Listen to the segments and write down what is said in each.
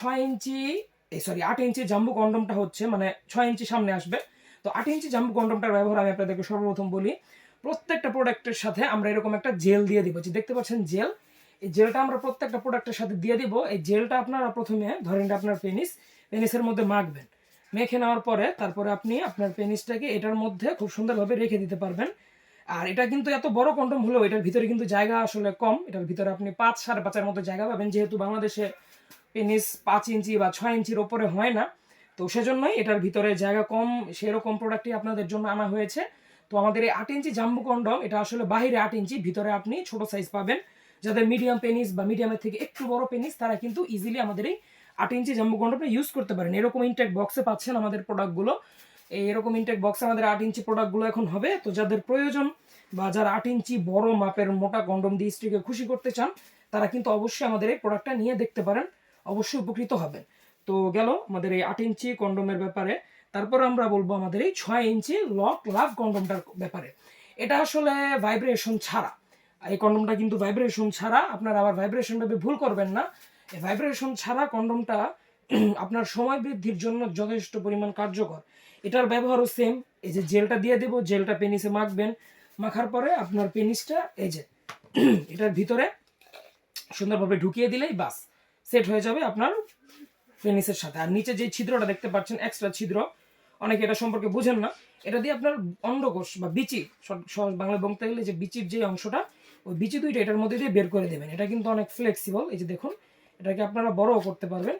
6 ইঞ্চি 8 ইঞ্চি জাম্বু কন্ডমটা হচ্ছে মানে 6 ইঞ্চি সামনে আসবে। তো 8 ইঞ্চি জাম্বু কন্ডমটার ব্যবহার আমি আপনাদেরকে সর্বপ্রথম বলি। প্রত্যেকটা প্রোডাক্টের সাথে আমরা এরকম একটা জেল দিয়ে দিব, যে দেখতে পাচ্ছেন জেল, এই জেলটা আমরা প্রত্যেকটা প্রোডাক্টের সাথে দিয়ে দিব। এই জেলটা আপনারা প্রথমে ধরেন আপনার পেনিসের মধ্যে মাখবেন। মেখে নেওয়ার পরে তারপরে আপনি আপনার পেনিসটাকে এটার মধ্যে খুব সুন্দরভাবে রেখে দিতে পারবেন। আর এটা কিন্তু এত বড় কন্ডম হলেও এটার ভিতরে কিন্তু জায়গা আসলে কম। এটার ভিতরে আপনি 5-5.5-এর মতো জায়গা পাবেন, যেহেতু বাংলাদেশে পেনিস 5 ইঞ্চি বা 6 ইঞ্চির ওপরে হয় না, তো সেজন্যই এটার ভিতরে জায়গা কম, সেরকম প্রোডাক্টই আপনাদের জন্য আনা হয়েছে। তো আমাদের এই 8 ইঞ্চি জাম্বু কন্ডম, এটা আসলে বাহিরে 8 ইঞ্চি, ভিতরে আপনি ছোট সাইজ পাবেন। যাদের মিডিয়াম পেনিস বা মিডিয়ামের থেকে একটু বড় পেনিস, তারা কিন্তু ইজিলি আমাদের এই 8 ইঞ্চি জাম্বু কন্ডমটা ইউজ করতে পারেন। এরকম ইনটেক বক্সে পাচ্ছেন আমাদের প্রোডাক্টগুলো। এরকম ইনটেক বক্সে আমাদের 8 ইঞ্চি প্রোডাক্টগুলো এখন হবে। তো যাদের প্রয়োজন বা যারা 8 ইঞ্চি বড় মাপের মোটা কন্ডম দিয়ে স্ত্রীকে খুশি করতে চান, তারা কিন্তু অবশ্যই আমাদের এই প্রোডাক্টটা নিয়ে দেখতে পারেন, অবশ্যই উপকৃত হবেন। তো গেল আমাদের এই 8 ইঞ্চি কন্ডমের ব্যাপারে। তারপর আমরা বলবো আমাদের এই 6 ইঞ্চি লক লাভ কন্ডমটার ব্যাপারে। এটা আসলে ভাইব্রেশন ছাড়া, এই কন্ডমটা কিন্তু ভাইব্রেশন ছাড়া। আপনারা আবার ভাইব্রেশন ভাবে ভুল করবেন না। এই ভাইব্রেশন ছাড়া কন্ডমটা আপনার সময় বৃদ্ধির জন্য যথেষ্ট পরিমাণ কার্যকর। এটার ব্যবহারও সেম। এই যে জেলটা দিয়ে দেবো, জেলটা পেনিসে মাখবেন। মাখার পরে আপনার পেনিসটা এই যে এটার ভিতরে সুন্দরভাবে ঢুকিয়ে দিলেই বাস সেট হয়ে যাবে আপনার পেনিসের সাথে। আর নিচে যে ছিদ্রটা দেখতে পাচ্ছেন, এক্সট্রা ছিদ্র, অনেকে এটা সম্পর্কে বুঝেন না। এটা দিয়ে আপনার অন্ডকোষ বা বিচি, সহজ বাংলায় বলতে গেলে যে বিচির যে অংশটা, ওই বিচি দুইটা এটার মধ্যে দিয়ে বের করে দেবেন। এটা কিন্তু অনেক ফ্লেক্সিবল। এই যে দেখুন, এটাকে আপনারা বড়ও করতে পারবেন।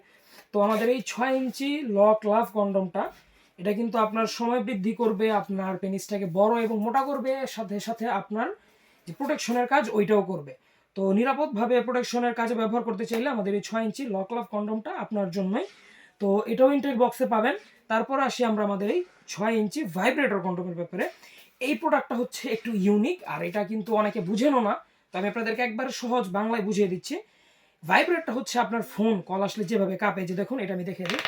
তো আমাদের এই 6 ইঞ্চি লক লাভ কন্ডমটা, এটা কিন্তু আপনার সময় বৃদ্ধি করবে, আপনার পেনিসটাকে বড় এবং মোটা করবে, সাথে সাথে আপনার যে প্রোটেকশনের কাজ ওইটাও করবে। তো নিরাপদভাবে প্রোটেকশনের কাজে ব্যবহার করতে চাইলে আমাদের এই 6 ইঞ্চি লক লাভ কন্ডমটা আপনার জন্যই। তো এটাও ইনটেক বক্সে পাবেন। তারপর আসি আমরা আমাদের এই 6 ইঞ্চি ভাইব্রেটর কন্ডমের ব্যাপারে। এই প্রোডাক্টটা হচ্ছে একটু ইউনিক, আর এটা কিন্তু অনেকে বুঝেনও না। তো আমি আপনাদেরকে একবারে সহজ বাংলায় বুঝিয়ে দিচ্ছি। ভাইব্রেটটা হচ্ছে আপনার ফোন কল আসলে যেভাবে কাঁপে, যে দেখুন এটা আমি দেখে দিই।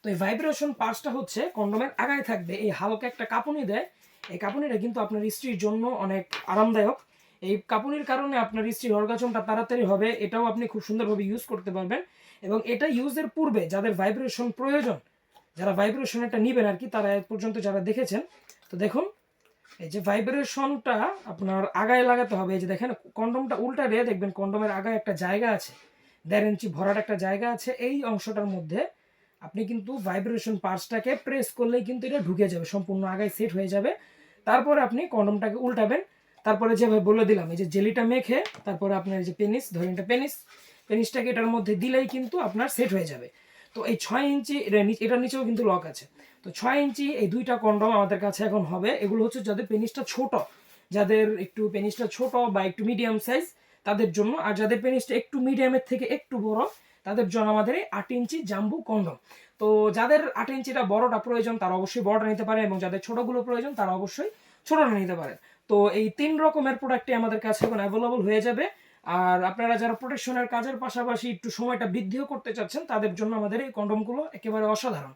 তো এই ভাইব্রেশন পার্টসটা হচ্ছে কন্ডোমের আগায় থাকবে, এই হালকা একটা কাঁপুনি দেয়। এই কাঁপুনিটা কিন্তু আপনার স্ত্রীর জন্য অনেক আরামদায়ক। এই কাঁপুনির কারণে আপনার স্ত্রীর অর্গাজমটা তাড়াতাড়ি হবে, এটাও আপনি খুব সুন্দরভাবে ইউজ করতে পারবেন। এবং এটা ইউজের পূর্বে যাদের ভাইব্রেশন প্রয়োজন, যারা ভাইব্রেশন এটা নিবেন আর কি, তারা এ পর্যন্ত যারা দেখেছেন, তো দেখুন এই যে ভাইব্রেশনটা আপনার আগায় লাগাতে হবে। এই যে দেখেন কন্ডমটা উল্টা দিয়ে দেখবেন, কন্ডমের আগায় একটা জায়গা আছে, 1.5 ইঞ্চি ভরাট একটা জায়গা আছে। এই অংশটার মধ্যে আপনি কিন্তু ভাইব্রেশন পার্টসটাকে প্রেস করলেই কিন্তু এটা ঢুকে যাবে, সম্পূর্ণ আগায় সেট হয়ে যাবে। তারপরে আপনি কন্ডমটাকে উল্টাবেন। তারপরে যেভাবে বলে দিলাম, এই যে জেলিটা মেখে তারপরে আপনার এই যে পেনিস, ধরেন এটা পেনিসটাকে এটার মধ্যে দিলেই কিন্তু আপনার সেট হয়ে যাবে। তো এই 6 ইঞ্চি এটার নিচেও কিন্তু লক আছে। তো 6 ইঞ্চি এই দুইটা কন্ডম আমাদের কাছে এখন হবে। এগুলো হচ্ছে যাদের পেনিসটা ছোট, যাদের একটু পেনিসটা ছোট বা একটু মিডিয়াম সাইজ, তাদের জন্য। আর যাদের পেনিসটা একটু মিডিয়ামের থেকে একটু বড়, তাদের জন্য আমাদের এই 8 ইঞ্চি জাম্বু কন্ডম। তো যাদের 8 ইঞ্চিটা বড়টা প্রয়োজন, তারা অবশ্যই বড়টা নিতে পারে, এবং যাদের ছোটগুলো প্রয়োজন, তারা অবশ্যই ছোটটা নিতে পারে। তো এই 3 রকমের প্রোডাক্টই আমাদের কাছে এখন অ্যাভেলেবল হয়ে যাবে। আর আপনারা যারা প্রোটেকশনের কাজের পাশাপাশি একটু সময়টা বৃদ্ধিও করতে চাচ্ছেন, তাদের জন্য আমাদের এই কন্ডমগুলো একেবারে অসাধারণ।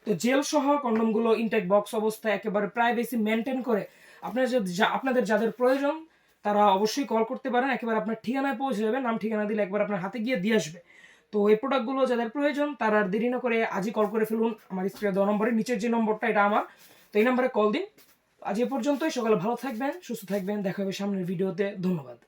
তো জেল সহ কন্ডমগুলো ইনটেক বক্স অবস্থায় একেবারে প্রাইভেসি মেনটেন করে আপনাদের যাদের প্রয়োজন, তারা অবশ্যই কল করতে পারেন। একেবারে আপনার ঠিকানায় পৌঁছে যাবে, নাম ঠিকানা দিলে একবার আপনার হাতে গিয়ে দিয়ে আসবে। তো এই প্রোডাক্টগুলো যাদের প্রয়োজন, তারা আর দেরি না করে আজই কল করে ফেলুন আমার স্ক্রিনে দেওয়া নম্বরে। নিচের যে নম্বরটা, এটা আমার, তো এই নম্বরে কল দিন। আজ এ পর্যন্তই। সকালে ভালো থাকবেন, সুস্থ থাকবেন, দেখা হবে সামনের ভিডিওতে। ধন্যবাদ।